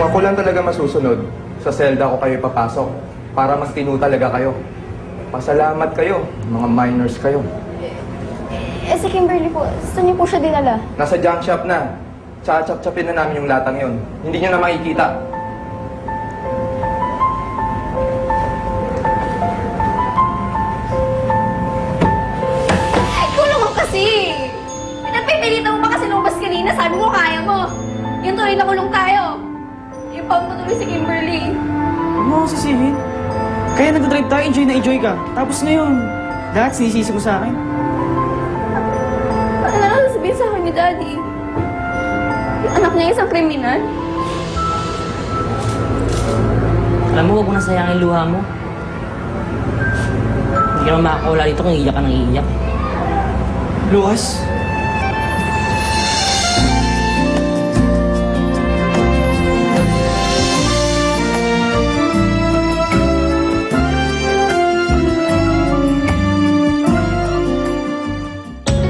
Kung ako lang talaga masusunod, sa selda ko kayo ipapasok para magtino talaga kayo. Pasalamat kayo, mga minors kayo. Si Kimberly po, saan niyo po siya dinala? Nasa junk shop na. Tsachap-chapin na namin yung latang yon. Hindi nyo na makikita. Ay, kulong mo kasi! Pinagpipilitan mo pa kasi lumabas kanina, sabi mo kaya mo. Yung tuloy na kulong tayo. Ipang mo tuloy si Kimberly. Huwag mo akong sisihin. Kaya nagdadrive tayo, enjoy na enjoy ka. Tapos ngayon, lahat sinisisi mo sa akin. Ano na lang sabihin sa akin ni Daddy? Yung anak niya isang kriminal? Alam mo, huwag mo na sayangin luha mo. Hindi ka naman makakawala dito kung iiyak ka nang iiyak. Lukas?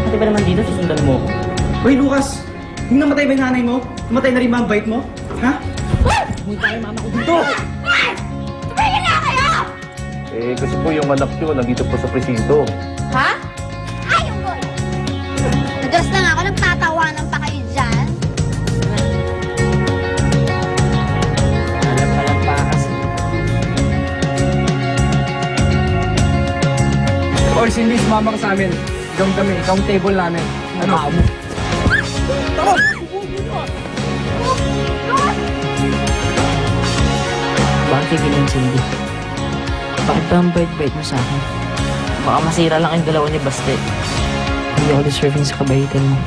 Pati ba naman dito, susundan mo ako? Hoy, Lucas! Yung namatay ba yung nanay mo? Namatay na rin ba ang bait mo? Ha? Huwag tayo mama ko dito! Tumigil na kayo! Eh, kasi po yung anak nyo nandito po sa presinto. Ha? Ayaw mo! Diyos lang ako, nagtatawanan pa kayo dyan. Alam pa kasi. Oy, Cindy, sumama ka sa amin. Gawin kami, count table namin. Ano mo? Bakit ganyan, Cindy? Bakit ba ang bait-bait mo sa akin? Baka masira lang yung dalawa ni Baste. Hindi ako deserving sa kabaitan mo.